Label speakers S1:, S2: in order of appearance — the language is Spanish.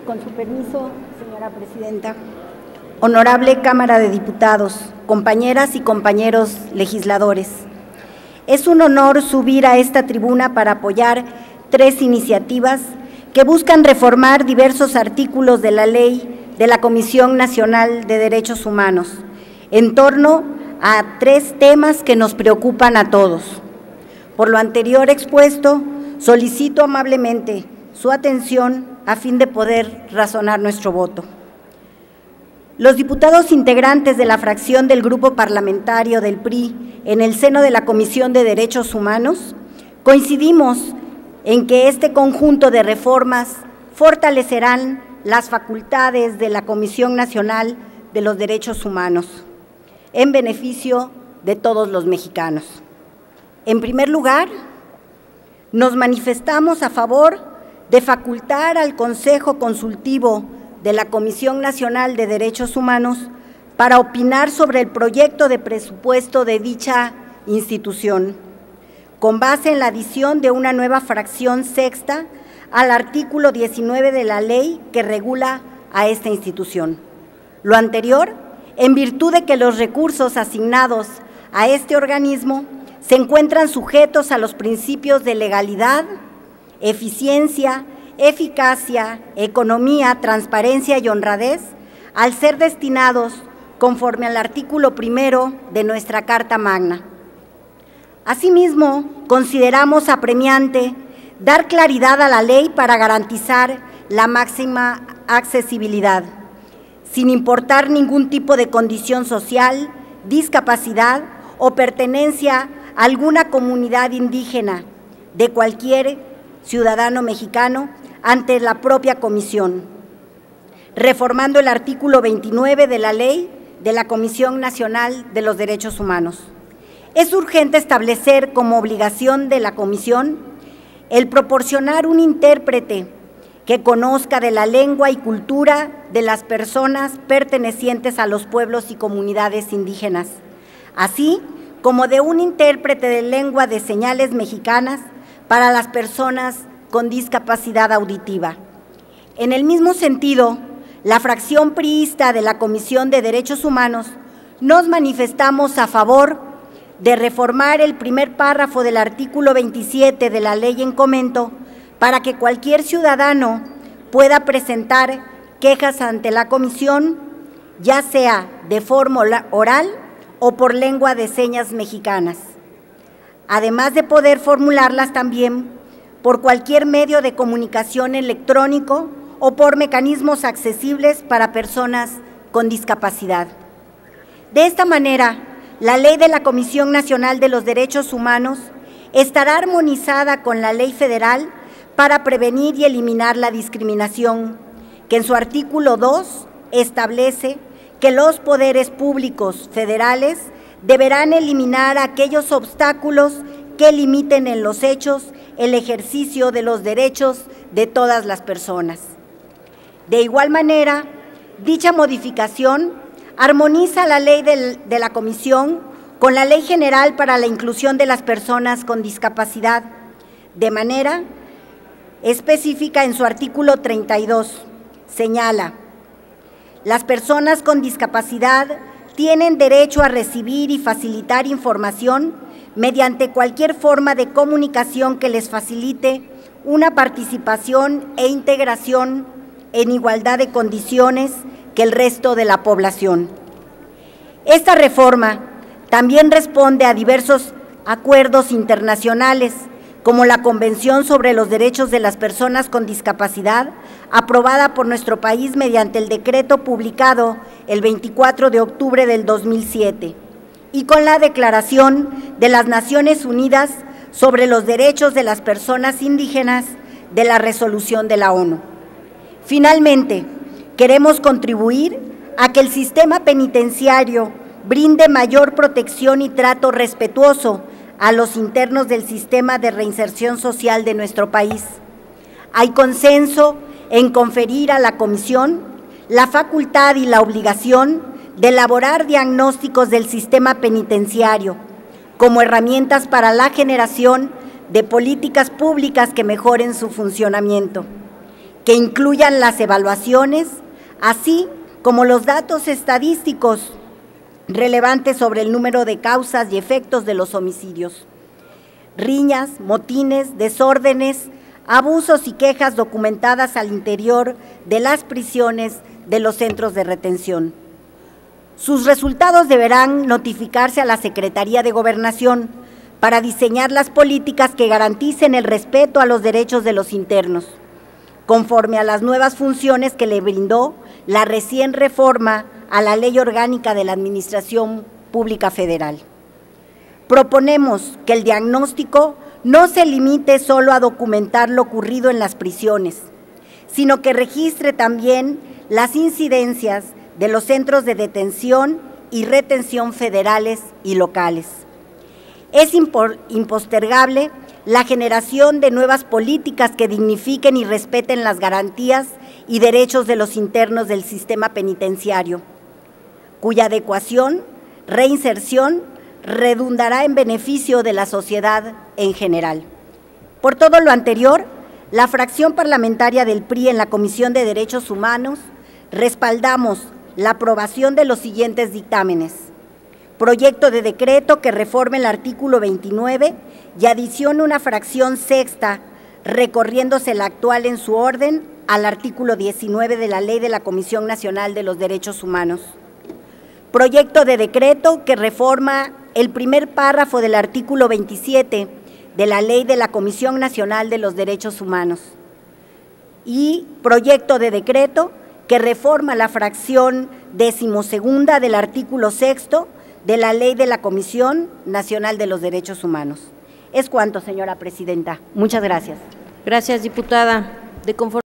S1: Con su permiso, señora presidenta. Honorable Cámara de Diputados, compañeras y compañeros legisladores, es un honor subir a esta tribuna para apoyar 3 iniciativas que buscan reformar diversos artículos de la Ley de la Comisión Nacional de Derechos Humanos en torno a 3 temas que nos preocupan a todos. Por lo anterior expuesto, solicito amablemente su atención a fin de poder razonar nuestro voto. Los diputados integrantes de la fracción del Grupo Parlamentario del PRI en el seno de la Comisión de Derechos Humanos coincidimos en que este conjunto de reformas fortalecerán las facultades de la Comisión Nacional de los Derechos Humanos en beneficio de todos los mexicanos. En primer lugar, nos manifestamos a favor de facultar al Consejo Consultivo de la Comisión Nacional de Derechos Humanos para opinar sobre el proyecto de presupuesto de dicha institución, con base en la adición de una nueva fracción sexta al artículo 19 de la ley que regula a esta institución. Lo anterior, en virtud de que los recursos asignados a este organismo se encuentran sujetos a los principios de legalidad, eficiencia, eficacia, economía, transparencia y honradez, al ser destinados conforme al artículo 1 de nuestra Carta Magna. Asimismo, consideramos apremiante dar claridad a la ley para garantizar la máxima accesibilidad, sin importar ningún tipo de condición social, discapacidad o pertenencia a alguna comunidad indígena de cualquier ciudadano mexicano ante la propia comisión, reformando el artículo 29 de la Ley de la Comisión Nacional de los Derechos Humanos. Es urgente establecer como obligación de la comisión el proporcionar un intérprete que conozca de la lengua y cultura de las personas pertenecientes a los pueblos y comunidades indígenas, así como de un intérprete de lengua de señales mexicanas para las personas con discapacidad auditiva. En el mismo sentido, la fracción priista de la Comisión de Derechos Humanos nos manifestamos a favor de reformar el primer párrafo del artículo 27 de la ley en comento para que cualquier ciudadano pueda presentar quejas ante la comisión, ya sea de forma oral o por lengua de señas mexicanas, además de poder formularlas también por cualquier medio de comunicación electrónico o por mecanismos accesibles para personas con discapacidad. De esta manera, la Ley de la Comisión Nacional de los Derechos Humanos estará armonizada con la ley federal para prevenir y eliminar la discriminación, que en su artículo 2 establece que los poderes públicos federales deberán eliminar aquellos obstáculos que limiten en los hechos el ejercicio de los derechos de todas las personas. De igual manera, dicha modificación armoniza la ley de la Comisión con la Ley General para la Inclusión de las Personas con Discapacidad, de manera específica en su artículo 32. Señala: las personas con discapacidad tienen derecho a recibir y facilitar información mediante cualquier forma de comunicación que les facilite una participación e integración en igualdad de condiciones que el resto de la población. Esta reforma también responde a diversos acuerdos internacionales, como la Convención sobre los Derechos de las Personas con Discapacidad, aprobada por nuestro país mediante el decreto publicado el 24 de octubre del 2007, y con la Declaración de las Naciones Unidas sobre los Derechos de las Personas Indígenas de la Resolución de la ONU. Finalmente, queremos contribuir a que el sistema penitenciario brinde mayor protección y trato respetuoso a los internos del sistema de reinserción social de nuestro país. Hay consenso en conferir a la Comisión la facultad y la obligación de elaborar diagnósticos del sistema penitenciario como herramientas para la generación de políticas públicas que mejoren su funcionamiento, que incluyan las evaluaciones, así como los datos estadísticos relevantes sobre el número de causas y efectos de los homicidios, riñas, motines, desórdenes, abusos y quejas documentadas al interior de las prisiones de los centros de retención. Sus resultados deberán notificarse a la Secretaría de Gobernación para diseñar las políticas que garanticen el respeto a los derechos de los internos, conforme a las nuevas funciones que le brindó la recién reforma a la Ley Orgánica de la Administración Pública Federal. Proponemos que el diagnóstico no se limite solo a documentar lo ocurrido en las prisiones, sino que registre también las incidencias de los centros de detención y retención federales y locales. Es impostergable la generación de nuevas políticas que dignifiquen y respeten las garantías y derechos de los internos del sistema penitenciario, cuya adecuación, reinserción, redundará en beneficio de la sociedad en general. Por todo lo anterior, la fracción parlamentaria del PRI en la Comisión de Derechos Humanos respaldamos la aprobación de los siguientes dictámenes: proyecto de decreto que reforme el artículo 29 y adicione una fracción sexta, recorriéndose la actual en su orden al artículo 19 de la Ley de la Comisión Nacional de los Derechos Humanos. Proyecto de decreto que reforma el primer párrafo del artículo 27 de la Ley de la Comisión Nacional de los Derechos Humanos. Y proyecto de decreto que reforma la fracción 12ª del artículo 6º de la Ley de la Comisión Nacional de los Derechos Humanos. Es cuanto, señora presidenta. Muchas gracias.
S2: Gracias, diputada.